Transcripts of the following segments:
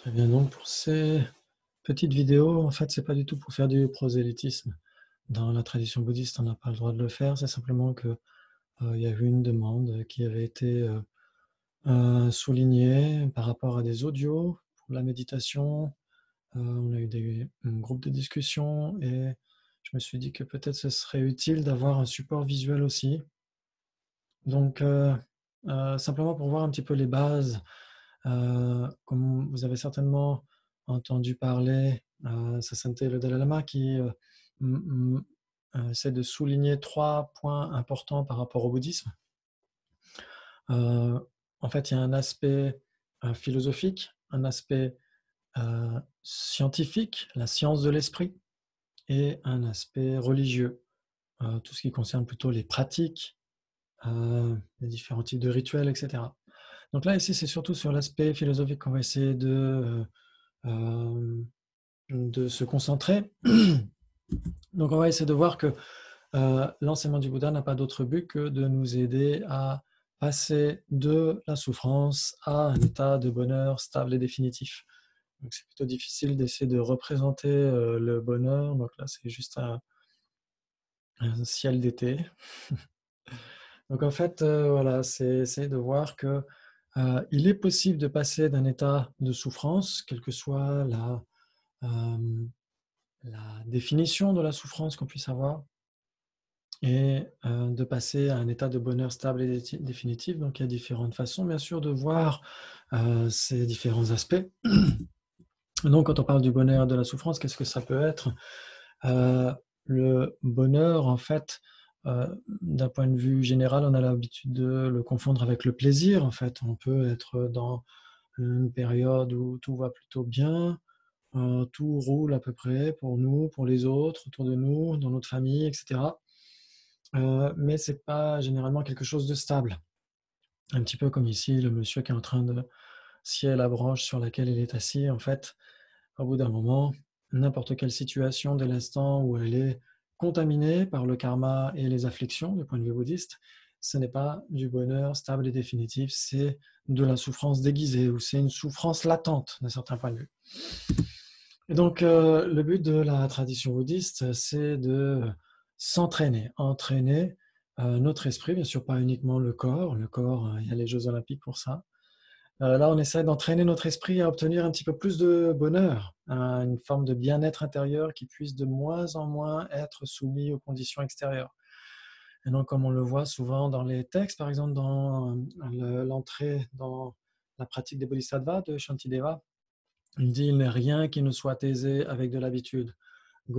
Très bien, donc pour ces petites vidéos, en fait, c'est pas du tout pour faire du prosélytisme. Dans la tradition bouddhiste, on n'a pas le droit de le faire, c'est simplement que, il y a eu une demande qui avait été, soulignée par rapport à des audios pour la méditation. On a eu un groupe de discussion et je me suis dit que peut-être ce serait utile d'avoir un support visuel aussi. Donc, simplement pour voir un petit peu les bases. Comme vous avez certainement entendu parler, Sa Sainteté le Dalai Lama qui essaie de souligner trois points importants par rapport au bouddhisme. En fait, il y a un aspect philosophique, un aspect scientifique, la science de l'esprit, et un aspect religieux, tout ce qui concerne plutôt les pratiques, les différents types de rituels, etc. Donc là, ici, c'est surtout sur l'aspect philosophique qu'on va essayer de se concentrer. Donc on va essayer de voir que l'enseignement du Bouddha n'a pas d'autre but que de nous aider à passer de la souffrance à un état de bonheur stable et définitif. Donc c'est plutôt difficile d'essayer de représenter le bonheur. Donc là, c'est juste un ciel d'été. Donc en fait, voilà, c'est essayer de voir que il est possible de passer d'un état de souffrance, quelle que soit la définition de la souffrance qu'on puisse avoir, et de passer à un état de bonheur stable et définitif. Donc il y a différentes façons, bien sûr, de voir ces différents aspects. Donc quand on parle du bonheur et de la souffrance, qu'est-ce que ça peut être? Le bonheur, en fait, d'un point de vue général, on a l'habitude de le confondre avec le plaisir. En fait, on peut être dans une période où tout va plutôt bien, tout roule à peu près pour nous, pour les autres, autour de nous, dans notre famille, etc. Mais ce n'est pas généralement quelque chose de stable. Un petit peu comme ici, le monsieur qui est en train de scier la branche sur laquelle il est assis. En fait, au bout d'un moment, n'importe quelle situation dès l'instant où elle est contaminée par le karma et les afflictions du point de vue bouddhiste, ce n'est pas du bonheur stable et définitif, c'est de la souffrance déguisée ou c'est une souffrance latente d'un certain point de vue. Et donc, le but de la tradition bouddhiste, c'est de s'entraîner, entraîner notre esprit, bien sûr pas uniquement le corps. Le corps, il y a les Jeux olympiques pour ça. Là, on essaie d'entraîner notre esprit à obtenir un petit peu plus de bonheur, une forme de bien-être intérieur qui puisse de moins en moins être soumis aux conditions extérieures. Et donc, comme on le voit souvent dans les textes, par exemple dans l'entrée dans la pratique des bodhisattvas de Shantideva, il dit: il n'est rien qui ne soit aisé avec de l'habitude. Il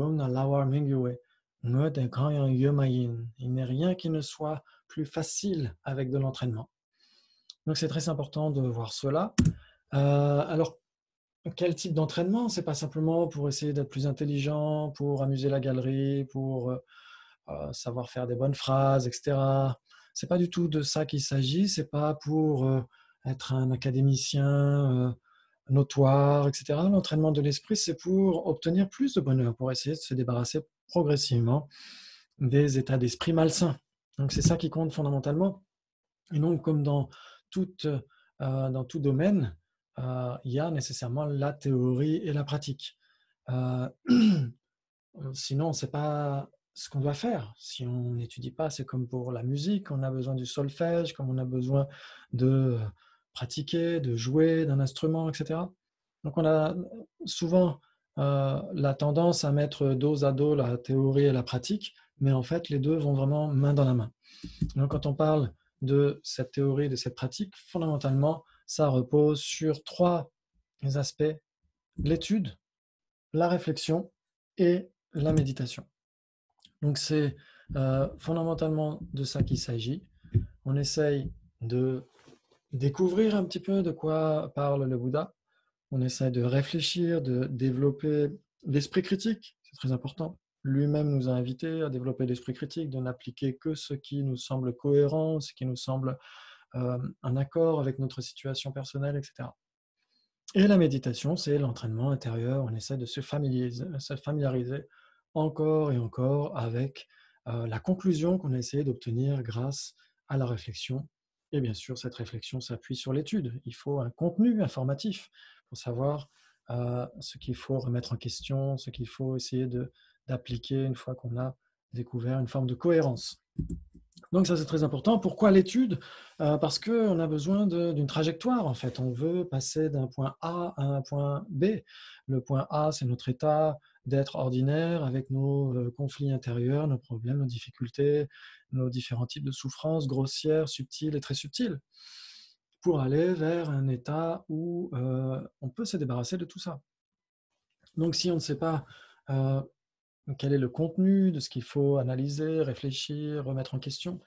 n'est rien qui ne soit plus facile avec de l'entraînement. Donc c'est très important de voir cela. Alors, quel type d'entraînement? C'est pas simplement pour essayer d'être plus intelligent, pour amuser la galerie, pour savoir faire des bonnes phrases, etc. C'est pas du tout de ça qu'il s'agit. C'est pas pour être un académicien notoire, etc. L'entraînement de l'esprit, c'est pour obtenir plus de bonheur, pour essayer de se débarrasser progressivement des états d'esprit malsains. Donc c'est ça qui compte fondamentalement. Et donc, comme dans tout domaine, il y a nécessairement la théorie et la pratique. Euh, Sinon, ce n'est pas ce qu'on doit faire. Si on n'étudie pas, c'est comme pour la musique, on a besoin du solfège, comme on a besoin de pratiquer, de jouer d'un instrument, etc. Donc on a souvent la tendance à mettre dos à dos la théorie et la pratique, mais en fait, les deux vont vraiment main dans la main. Donc quand on parle de cette théorie, de cette pratique, fondamentalement, ça repose sur trois aspects: l'étude, la réflexion et la méditation. Donc c'est fondamentalement de ça qu'il s'agit. On essaye de découvrir un petit peu de quoi parle le Bouddha. On essaye de réfléchir, de développer l'esprit critique, c'est très important. Lui-même nous a invités à développer l'esprit critique, de n'appliquer que ce qui nous semble cohérent, ce qui nous semble en accord avec notre situation personnelle, etc. Et la méditation, c'est l'entraînement intérieur. On essaie de se familiariser encore et encore avec la conclusion qu'on a essayé d'obtenir grâce à la réflexion. Et bien sûr, cette réflexion s'appuie sur l'étude. Il faut un contenu informatif pour savoir ce qu'il faut remettre en question, ce qu'il faut essayer d'appliquer une fois qu'on a découvert une forme de cohérence. Donc ça, c'est très important. Pourquoi l'étude? Parce qu'on a besoin d'une trajectoire, en fait. On veut passer d'un point A à un point B. Le point A, c'est notre état d'être ordinaire avec nos conflits intérieurs, nos problèmes, nos difficultés, nos différents types de souffrances grossières, subtiles et très subtiles, pour aller vers un état où on peut se débarrasser de tout ça. Donc si on ne sait pas quel est le contenu de ce qu'il faut analyser, réfléchir, remettre en question,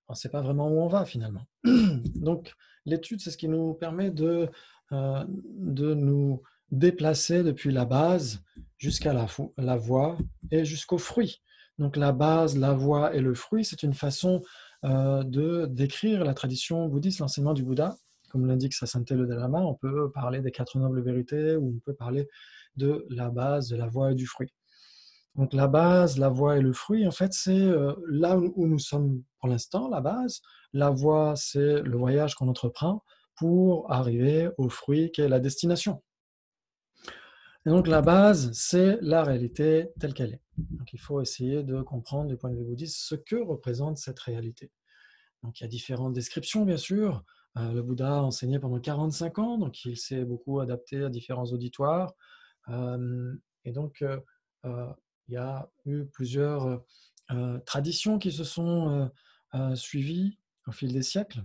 on ne sait pas vraiment où on va finalement. Donc l'étude, c'est ce qui nous permet de nous déplacer depuis la base jusqu'à la voie et jusqu'au fruit. Donc la base, la voie et le fruit, c'est une façon de décrire la tradition bouddhiste, l'enseignement du Bouddha. Comme l'indique sa sainteté le Dalai Lama, on peut parler des 4 nobles vérités ou on peut parler de la base, de la voie et du fruit. Donc la base, la voie et le fruit, en fait, c'est là où nous sommes pour l'instant, la base. La voie, c'est le voyage qu'on entreprend pour arriver au fruit qui est la destination. Et donc la base, c'est la réalité telle qu'elle est. Donc il faut essayer de comprendre du point de vue bouddhiste ce que représente cette réalité. Donc il y a différentes descriptions, bien sûr. Le Bouddha a enseigné pendant 45 ans, donc il s'est beaucoup adapté à différents auditoires. Et donc il y a eu plusieurs traditions qui se sont suivies au fil des siècles,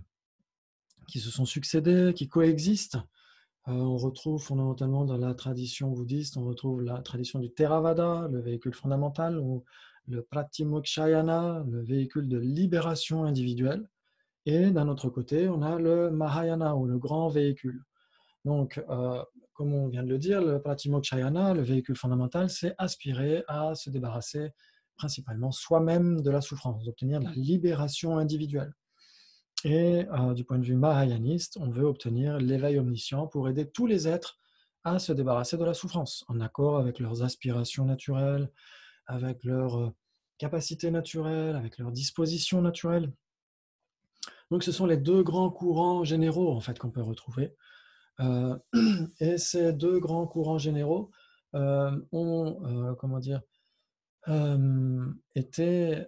qui se sont succédées, qui coexistent. On retrouve fondamentalement dans la tradition bouddhiste, on retrouve la tradition du Theravada, le véhicule fondamental, ou le Pratimokshayana, le véhicule de libération individuelle. Et d'un autre côté, on a le Mahayana, ou le grand véhicule. Donc, comme on vient de le dire, le Pratimokshayana, le véhicule fondamental, c'est aspirer à se débarrasser principalement soi-même de la souffrance, d'obtenir la libération individuelle. Et du point de vue mahayaniste, on veut obtenir l'éveil omniscient pour aider tous les êtres à se débarrasser de la souffrance, en accord avec leurs aspirations naturelles, avec leurs capacités naturelles, avec leurs dispositions naturelles. Donc ce sont les deux grands courants généraux en fait, qu'on peut retrouver. Et ces deux grands courants généraux ont, comment dire, étaient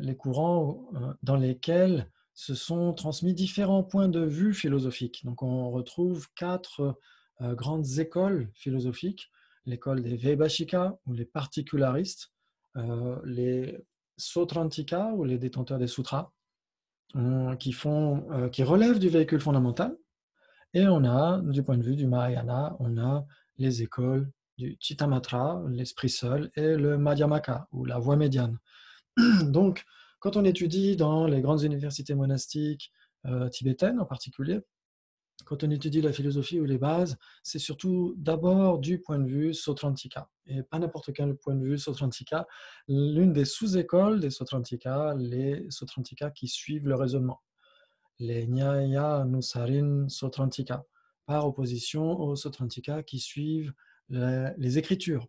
les courants dans lesquels se sont transmis différents points de vue philosophiques. Donc on retrouve 4 grandes écoles philosophiques: l'école des Vaibhashika, ou les particularistes, les Sautrantika, ou les détenteurs des sutras, qui relèvent du véhicule fondamental. Et on a, du point de vue du Mahayana, on a les écoles du Chittamatra, l'esprit seul, et le Madhyamaka, ou la voie médiane. Donc, quand on étudie dans les grandes universités monastiques tibétaines en particulier, quand on étudie la philosophie ou les bases, c'est surtout d'abord du point de vue Sautrantika, et pas n'importe quel point de vue Sautrantika. L'une des sous-écoles des Sautrantika, les Sautrantika qui suivent le raisonnement, les Nyaya-Nusarin Sautrantika, par opposition aux Sautrantika qui suivent les écritures.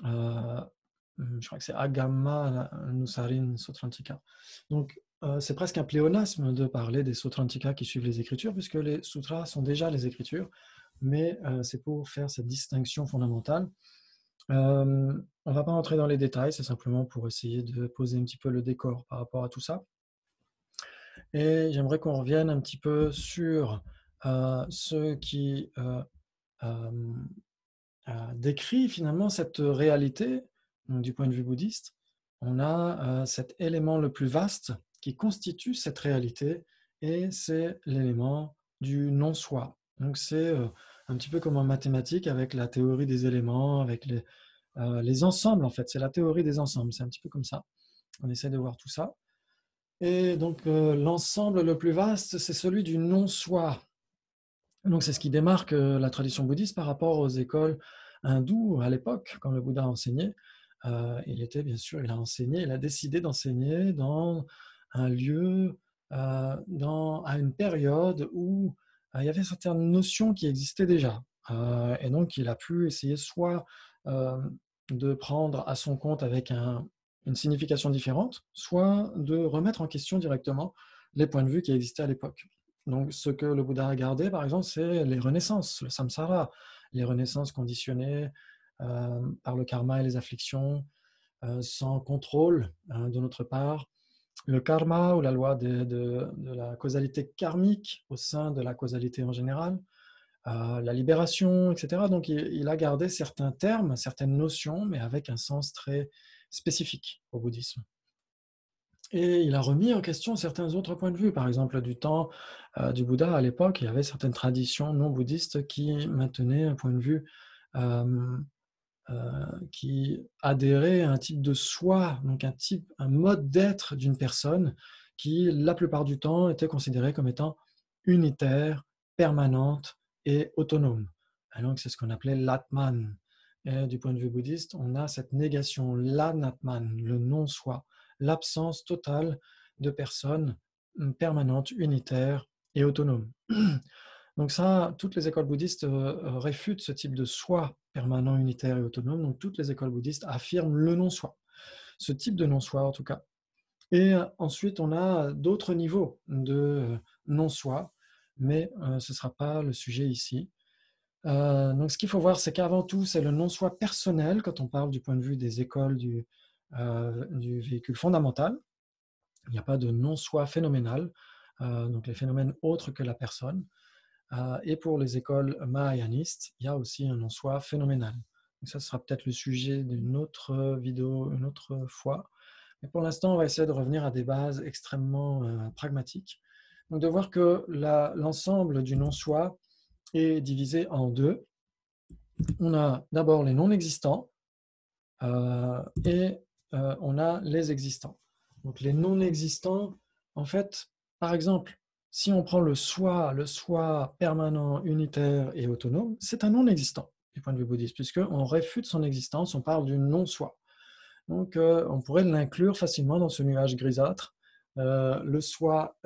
Je crois que c'est Agama-Nusarin Sautrantika. Donc, c'est presque un pléonasme de parler des Sautrantika qui suivent les écritures, puisque les sutras sont déjà les écritures, mais c'est pour faire cette distinction fondamentale. On ne va pas entrer dans les détails, c'est simplement pour essayer de poser un petit peu le décor par rapport à tout ça. Et j'aimerais qu'on revienne un petit peu sur ce qui décrit finalement cette réalité. Donc, du point de vue bouddhiste, on a cet élément le plus vaste qui constitue cette réalité, et c'est l'élément du non-soi. Donc c'est un petit peu comme en mathématiques avec la théorie des éléments, avec les ensembles en fait. C'est la théorie des ensembles, c'est un petit peu comme ça. On essaie de voir tout ça. Et donc l'ensemble le plus vaste, c'est celui du non-soi. Donc c'est ce qui démarque la tradition bouddhiste par rapport aux écoles hindoues à l'époque, quand le Bouddha enseignait. Il a enseigné, il a décidé d'enseigner dans un lieu, à une période où il y avait certaines notions qui existaient déjà. Et donc il a pu essayer soit de prendre à son compte avec une signification différente, soit de remettre en question directement les points de vue qui existaient à l'époque. Donc, ce que le Bouddha a gardé, par exemple, c'est les renaissances, le samsara, les renaissances conditionnées par le karma et les afflictions, sans contrôle de notre part, le karma ou la loi de la causalité karmique au sein de la causalité en général, la libération, etc. Donc il a gardé certains termes, certaines notions, mais avec un sens très spécifique au bouddhisme. Et il a remis en question certains autres points de vue. Par exemple, du temps du Bouddha à l'époque, il y avait certaines traditions non bouddhistes qui maintenaient un point de vue euh, qui adhérait à un type de soi, donc un mode d'être d'une personne qui, la plupart du temps, était considérée comme étant unitaire, permanente et autonome. Et donc, c'est ce qu'on appelait l'atman. Et du point de vue bouddhiste, on a cette négation, l'anatman, le non-soi, l'absence totale de personnes permanentes, unitaires et autonomes. Donc ça, toutes les écoles bouddhistes réfutent ce type de soi permanent, unitaire et autonome. Donc toutes les écoles bouddhistes affirment le non-soi, ce type de non-soi en tout cas. Et ensuite, on a d'autres niveaux de non-soi, mais ce ne sera pas le sujet ici. Donc ce qu'il faut voir, c'est qu'avant tout, c'est le non-soi personnel quand on parle du point de vue des écoles du véhicule fondamental. Il n'y a pas de non-soi phénoménal, donc les phénomènes autres que la personne. Et pour les écoles mahayanistes, il y a aussi un non-soi phénoménal. Donc ça sera peut-être le sujet d'une autre vidéo une autre fois. Mais pour l'instant, on va essayer de revenir à des bases extrêmement pragmatiques. Donc de voir que l'ensemble du non-soi est divisé en deux. On a d'abord les non-existants et on a les existants. Donc les non-existants, en fait, par exemple, si on prend le soi permanent, unitaire et autonome, c'est un non-existant du point de vue bouddhiste, puisqu'on réfute son existence, on parle du non-soi. Donc on pourrait l'inclure facilement dans ce nuage grisâtre. Le soi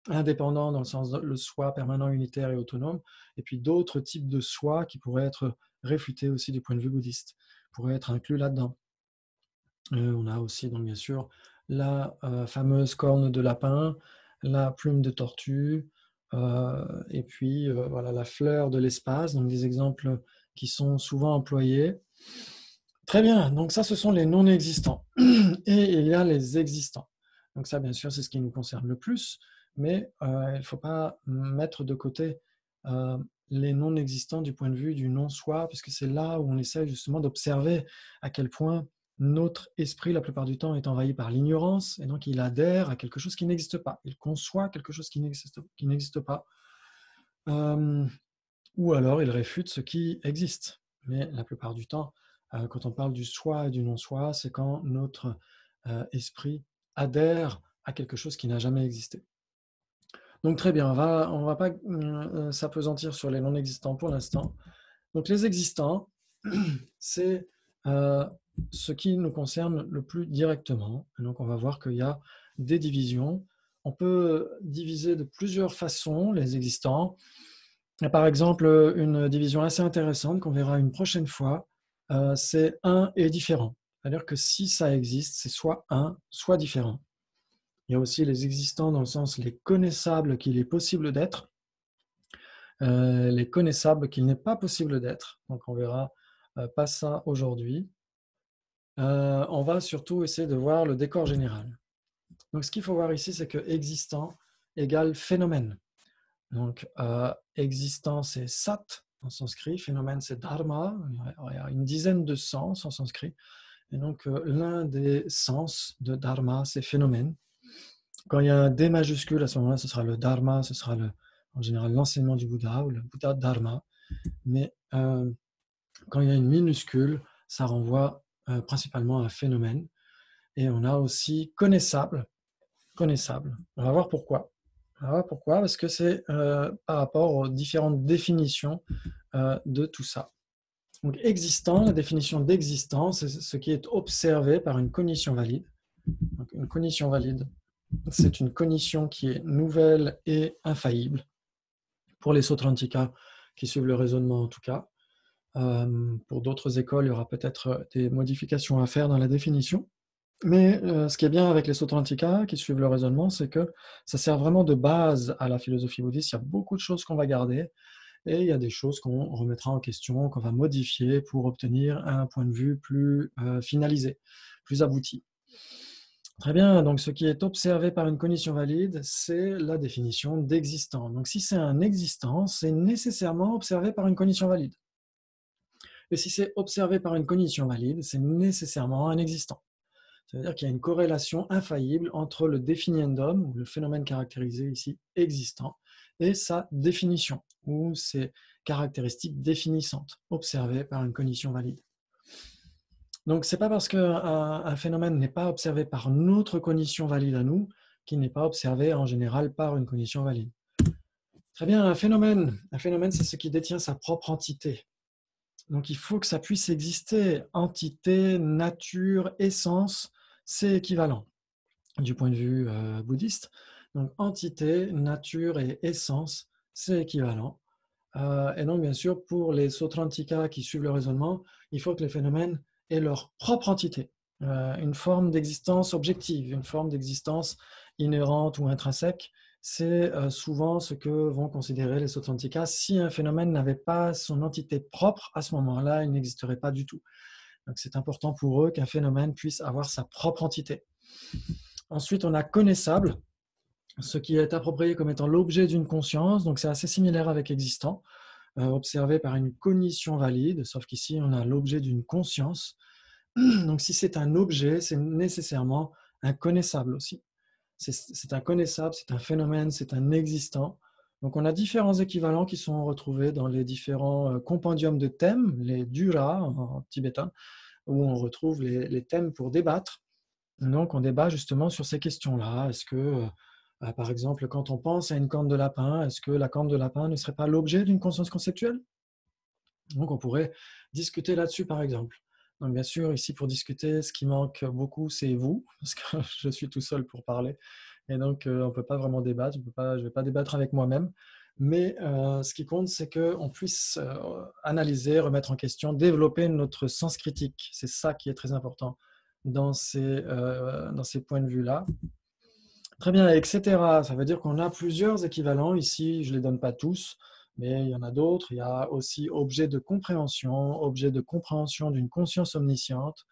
indépendant dans le sens de le soi permanent, unitaire et autonome, et puis d'autres types de soi qui pourraient être réfutés aussi du point de vue bouddhiste, pourraient être inclus là-dedans. On a aussi donc bien sûr la fameuse corne de lapin, la plume de tortue, et puis voilà, la fleur de l'espace, donc des exemples qui sont souvent employés. Très bien, donc ça ce sont les non-existants. Et il y a les existants. Donc ça bien sûr c'est ce qui nous concerne le plus, mais il ne faut pas mettre de côté les non-existants du point de vue du non-soi, puisque c'est là où on essaie justement d'observer à quel point notre esprit, la plupart du temps, est envahi par l'ignorance, et donc il adhère à quelque chose qui n'existe pas. Il conçoit quelque chose qui n'existe pas, ou alors il réfute ce qui existe. Mais la plupart du temps, quand on parle du soi et du non-soi, c'est quand notre esprit adhère à quelque chose qui n'a jamais existé. Donc très bien, on va pas s'appesantir sur les non-existants pour l'instant. Donc les existants, c'est ce qui nous concerne le plus directement. Et donc on va voir qu'il y a des divisions. On peut diviser de plusieurs façons les existants. Et par exemple, une division assez intéressante qu'on verra une prochaine fois, c'est un et différent. C'est-à-dire que si ça existe, c'est soit un, soit différent. Il y a aussi les existants dans le sens les connaissables qu'il est possible d'être, les connaissables qu'il n'est pas possible d'être. Donc on verra pas ça aujourd'hui. On va surtout essayer de voir le décor général. Donc ce qu'il faut voir ici, c'est que existant égale phénomène. Donc existant, c'est sat en sanskrit, phénomène, c'est dharma. Il y a une dizaine de sens en sanskrit. Et donc l'un des sens de dharma, c'est phénomène. Quand il y a un D majuscule, à ce moment-là, ce sera le dharma, ce sera en général l'enseignement du Bouddha ou le Bouddha dharma. Mais quand il y a une minuscule, ça renvoie principalement à un phénomène. Et on a aussi connaissable. Connaissable. On va voir pourquoi. On va voir pourquoi, parce que c'est par rapport aux différentes définitions de tout ça. Donc existant, la définition d'existence, c'est ce qui est observé par une cognition valide. Donc, une cognition valide, c'est une cognition qui est nouvelle et infaillible. Pour les Sautrantika qui suivent le raisonnement en tout cas. Pour d'autres écoles, il y aura peut-être des modifications à faire dans la définition. Mais ce qui est bien avec les Sautrantika qui suivent le raisonnement, c'est que ça sert vraiment de base à la philosophie bouddhiste. Il y a beaucoup de choses qu'on va garder et il y a des choses qu'on remettra en question, qu'on va modifier pour obtenir un point de vue plus finalisé, plus abouti. Très bien, donc ce qui est observé par une cognition valide, c'est la définition d'existant. Donc si c'est un existant, c'est nécessairement observé par une cognition valide. Et si c'est observé par une cognition valide, c'est nécessairement un existant. Ça veut dire qu'il y a une corrélation infaillible entre le definiendum, ou le phénomène caractérisé ici existant, et sa définition, ou ses caractéristiques définissantes, observées par une cognition valide. Donc, ce n'est pas parce qu'un phénomène n'est pas observé par notre cognition valide à nous qu'il n'est pas observé en général par une cognition valide. Très bien, un phénomène, c'est ce qui détient sa propre entité. Donc, il faut que ça puisse exister. Entité, nature, essence, c'est équivalent du point de vue bouddhiste. Donc, entité, nature et essence, c'est équivalent. Et donc, bien sûr, pour les Sautrantika qui suivent le raisonnement, il faut que les phénomènes aient leur propre entité, une forme d'existence objective, une forme d'existence inhérente ou intrinsèque. C'est souvent ce que vont considérer les Sautrantika. Si un phénomène n'avait pas son entité propre, à ce moment-là, il n'existerait pas du tout. Donc, c'est important pour eux qu'un phénomène puisse avoir sa propre entité. Ensuite, on a connaissable, ce qui est approprié comme étant l'objet d'une conscience. Donc, c'est assez similaire avec existant, observé par une cognition valide, sauf qu'ici, on a l'objet d'une conscience. Donc, si c'est un objet, c'est nécessairement un connaissable aussi. C'est un connaissable, c'est un phénomène, c'est un existant. Donc, on a différents équivalents qui sont retrouvés dans les différents compendiums de thèmes, les dura en tibétain, où on retrouve les thèmes pour débattre. Donc, on débat justement sur ces questions-là. Est-ce que, par exemple, quand on pense à une corne de lapin, est-ce que la corne de lapin ne serait pas l'objet d'une conscience conceptuelle? Donc, on pourrait discuter là-dessus, par exemple. Donc, bien sûr, ici, pour discuter, ce qui manque beaucoup, c'est vous, parce que je suis tout seul pour parler. Et donc, on ne peut pas vraiment débattre. Je ne vais pas débattre avec moi-même. Mais ce qui compte, c'est qu'on puisse analyser, remettre en question, développer notre sens critique. C'est ça qui est très important dans ces points de vue-là. Très bien, etc. Ça veut dire qu'on a plusieurs équivalents. Ici, je ne les donne pas tous, mais il y en a d'autres. Il y a aussi objet de compréhension d'une conscience omnisciente,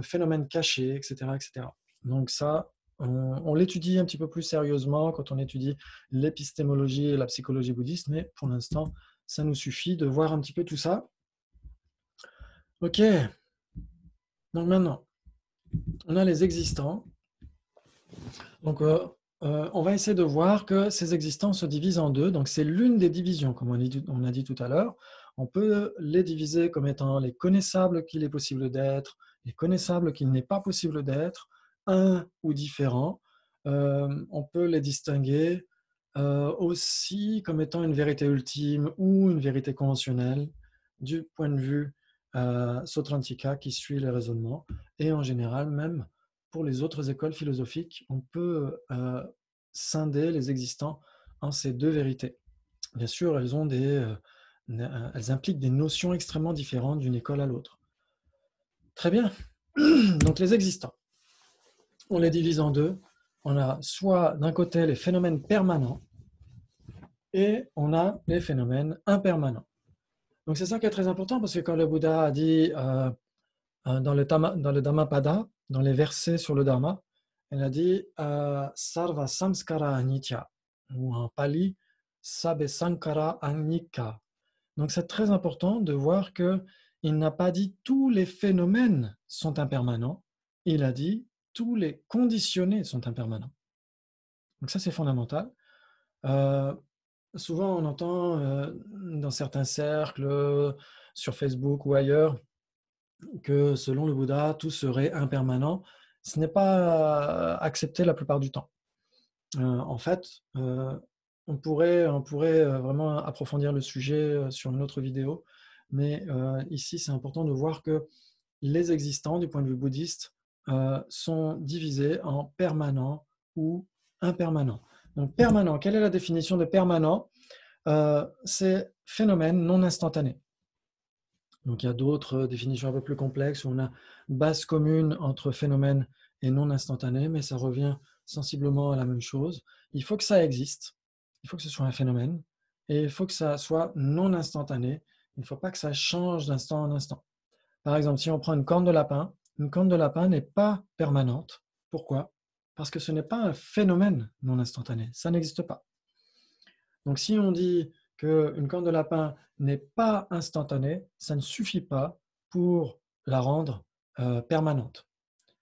phénomène caché, etc., etc. Donc ça, on l'étudie un petit peu plus sérieusement quand on étudie l'épistémologie et la psychologie bouddhiste, mais pour l'instant, ça nous suffit de voir un petit peu tout ça. Ok, donc maintenant, on a les existants. Donc, on va essayer de voir que ces existants se divisent en deux. Donc, c'est l'une des divisions, comme on a dit tout à l'heure. On peut les diviser comme étant les connaissables qu'il est possible d'être, les connaissables qu'il n'est pas possible d'être, un ou différents. On peut les distinguer aussi comme étant une vérité ultime ou une vérité conventionnelle du point de vue Sautrantika qui suit les raisonnements. Et en général, même pour les autres écoles philosophiques, on peut scinder les existants en ces deux vérités. Bien sûr, elles impliquent des notions extrêmement différentes d'une école à l'autre. Très bien. Donc les existants, on les divise en deux. On a soit d'un côté les phénomènes permanents et on a les phénomènes impermanents. Donc c'est ça qui est très important parce que quand le Bouddha a dit dans le Dhammapada, dans les versets sur le Dharma, elle a dit Sarva Samskara Anitya, ou en pali Sabe Sankara Anika. Donc c'est très important de voir qu'il n'a pas dit tous les phénomènes sont impermanents, il a dit tous les conditionnés sont impermanents. Donc ça c'est fondamental. Souvent on entend dans certains cercles, sur Facebook ou ailleurs, que selon le Bouddha, tout serait impermanent. Ce n'est pas accepté la plupart du temps. En fait, on pourrait vraiment approfondir le sujet sur une autre vidéo, mais ici, c'est important de voir que les existants, du point de vue bouddhiste, sont divisés en permanents ou impermanents. Donc, permanent, quelle est la définition de permanent? C'est phénomène non instantané. Donc il y a d'autres définitions un peu plus complexes où on a base commune entre phénomène et non instantané, mais ça revient sensiblement à la même chose. Il faut que ça existe, il faut que ce soit un phénomène, et il faut que ça soit non instantané. Il ne faut pas que ça change d'instant en instant. Par exemple, si on prend une corne de lapin n'est pas permanente. Pourquoi? Parce que ce n'est pas un phénomène non instantané. Ça n'existe pas. Donc, si on dit qu'une corne de lapin n'est pas instantanée, ça ne suffit pas pour la rendre permanente.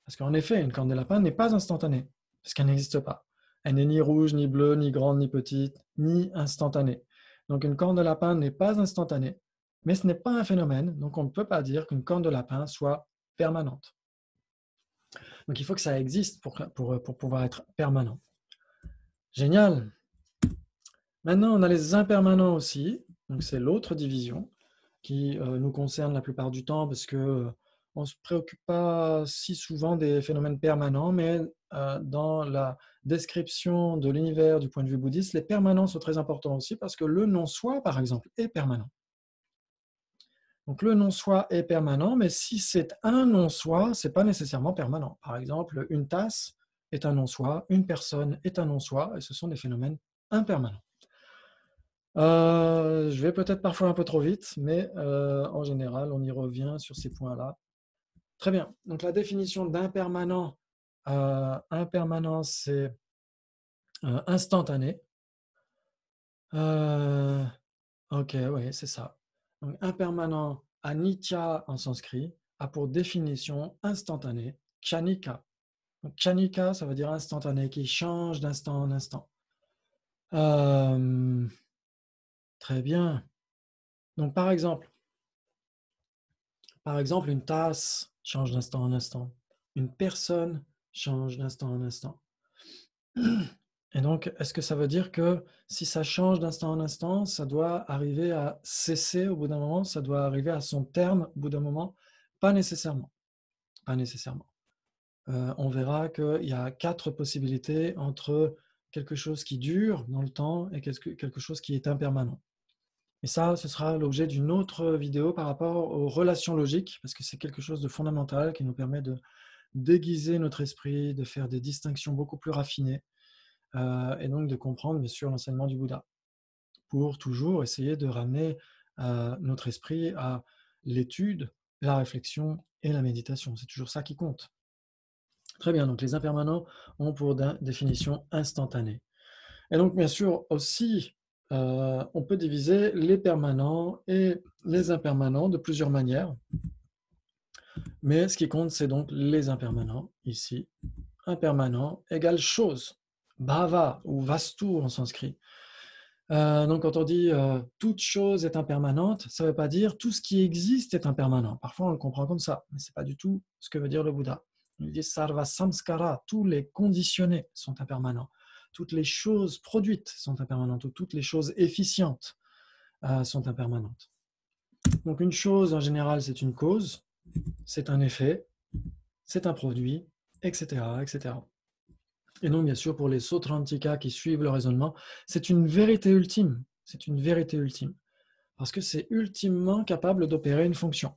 Parce qu'en effet, une corne de lapin n'est pas instantanée, parce qu'elle n'existe pas. Elle n'est ni rouge, ni bleue, ni grande, ni petite, ni instantanée. Donc une corne de lapin n'est pas instantanée, mais ce n'est pas un phénomène, donc on ne peut pas dire qu'une corne de lapin soit permanente. Donc il faut que ça existe pour pouvoir être permanent. Génial! Maintenant, on a les impermanents aussi, donc c'est l'autre division qui nous concerne la plupart du temps parce que on ne se préoccupe pas si souvent des phénomènes permanents, mais dans la description de l'univers du point de vue bouddhiste, les permanents sont très importants aussi parce que le non-soi, par exemple, est permanent. Donc le non-soi est permanent, mais si c'est un non-soi, ce n'est pas nécessairement permanent. Par exemple, une tasse est un non-soi, une personne est un non-soi, et ce sont des phénomènes impermanents. Je vais peut-être parfois un peu trop vite, mais en général, on y revient sur ces points-là. Très bien. Donc, la définition d'impermanent, impermanent, c'est instantané. Ok, oui, c'est ça. Donc, impermanent, anitya en sanskrit, a pour définition instantané, kshanika. Donc, kshanika, ça veut dire instantané, qui change d'instant en instant. Très bien. Donc, par exemple, une tasse change d'instant en instant. Une personne change d'instant en instant. Et donc, est-ce que ça veut dire que si ça change d'instant en instant, ça doit arriver à cesser au bout d'un moment, ça doit arriver à son terme au bout d'un moment? Pas nécessairement. Pas nécessairement. On verra qu'il y a 4 possibilités entre quelque chose qui dure dans le temps et quelque chose qui est impermanent. Et ça, ce sera l'objet d'une autre vidéo par rapport aux relations logiques, parce que c'est quelque chose de fondamental qui nous permet de déguiser notre esprit, de faire des distinctions beaucoup plus raffinées, et donc de comprendre, bien sûr, l'enseignement du Bouddha, pour toujours essayer de ramener notre esprit à l'étude, la réflexion et la méditation. C'est toujours ça qui compte. Très bien, donc les impermanents ont pour définition instantanée. Et donc, bien sûr, aussi, on peut diviser les permanents et les impermanents de plusieurs manières. Mais ce qui compte, c'est donc les impermanents, ici. Impermanent égale chose, bhava ou vastu en sanskrit. Donc, quand on dit toute chose est impermanente, ça ne veut pas dire tout ce qui existe est impermanent. Parfois, on le comprend comme ça, mais ce n'est pas du tout ce que veut dire le Bouddha. Il dit sarva samskara, tous les conditionnés sont impermanents. Toutes les choses produites sont impermanentes, ou toutes les choses efficientes sont impermanentes. Donc, une chose, en général, c'est une cause, c'est un effet, c'est un produit, etc., etc. Et donc, bien sûr, pour les Sautrantika qui suivent le raisonnement, c'est une vérité ultime. C'est une vérité ultime. Parce que c'est ultimement capable d'opérer une fonction.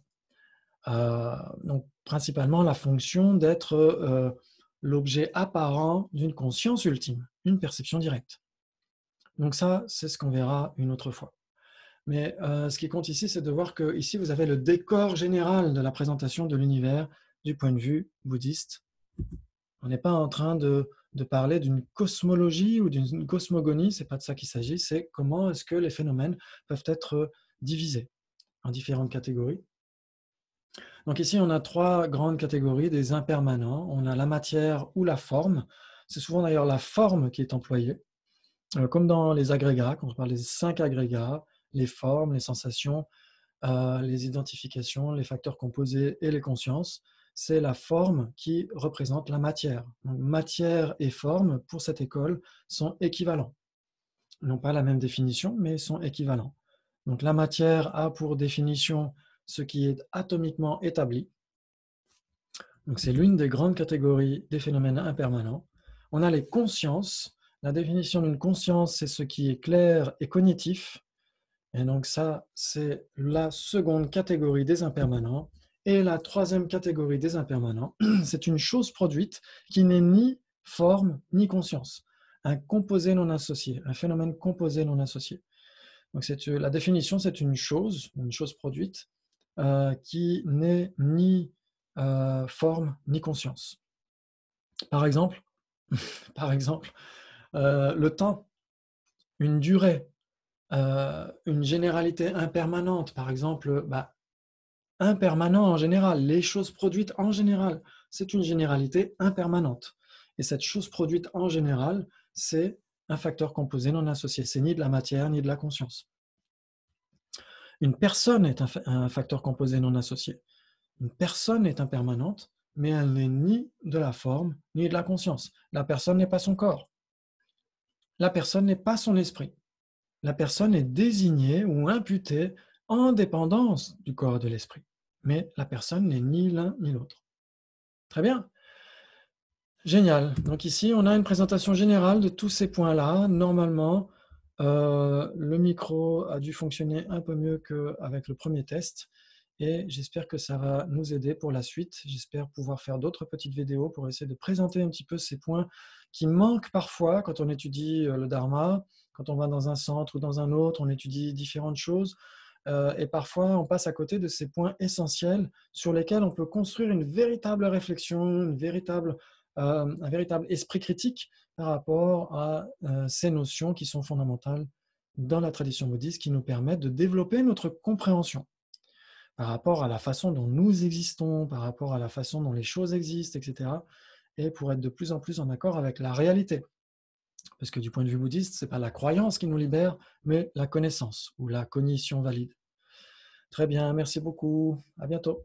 Donc, principalement la fonction d'être l'objet apparent d'une conscience ultime, une perception directe. Donc ça, c'est ce qu'on verra une autre fois. Mais ce qui compte ici, c'est de voir que ici, vous avez le décor général de la présentation de l'univers du point de vue bouddhiste. On n'est pas en train de parler d'une cosmologie ou d'une cosmogonie, ce n'est pas de ça qu'il s'agit, c'est comment est-ce que les phénomènes peuvent être divisés en différentes catégories. Donc ici, on a 3 grandes catégories des impermanents. On a la matière ou la forme. C'est souvent d'ailleurs la forme qui est employée, comme dans les agrégats, quand on parle des 5 agrégats, les formes, les sensations, les identifications, les facteurs composés et les consciences. C'est la forme qui représente la matière. Donc, matière et forme, pour cette école, sont équivalents. Ils n'ont pas la même définition, mais sont équivalents. Donc, la matière a pour définition ce qui est atomiquement établi. Donc, c'est l'une des grandes catégories des phénomènes impermanents. On a les consciences. La définition d'une conscience, c'est ce qui est clair et cognitif. Et donc ça, c'est la seconde catégorie des impermanents. Et la troisième catégorie des impermanents, c'est une chose produite qui n'est ni forme ni conscience. Un composé non associé, un phénomène composé non associé. Donc la définition, c'est une chose produite, qui n'est ni forme ni conscience. Par exemple, le temps, une durée, une généralité impermanente, par exemple, impermanent en général, les choses produites en général, c'est une généralité impermanente. Et cette chose produite en général, c'est un facteur composé non associé. C'est ni de la matière ni de la conscience. Une personne est un facteur composé non associé. Une personne est impermanente, mais elle n'est ni de la forme ni de la conscience. La personne n'est pas son corps. La personne n'est pas son esprit. La personne est désignée ou imputée en dépendance du corps et de l'esprit. Mais la personne n'est ni l'un ni l'autre. Très bien. Génial. Donc ici, on a une présentation générale de tous ces points-là. Normalement, le micro a dû fonctionner un peu mieux qu'avec le premier test. Et j'espère que ça va nous aider pour la suite. J'espère pouvoir faire d'autres petites vidéos pour essayer de présenter un petit peu ces points qui manquent parfois quand on étudie le Dharma. Quand on va dans un centre ou dans un autre, on étudie différentes choses. Et parfois, on passe à côté de ces points essentiels sur lesquels on peut construire une véritable réflexion, un véritable esprit critique par rapport à ces notions qui sont fondamentales dans la tradition bouddhiste, qui nous permettent de développer notre compréhension par rapport à la façon dont nous existons, par rapport à la façon dont les choses existent, etc. Et pour être de plus en plus en accord avec la réalité. Parce que du point de vue bouddhiste, ce n'est pas la croyance qui nous libère, mais la connaissance ou la cognition valide. Très bien, merci beaucoup. À bientôt.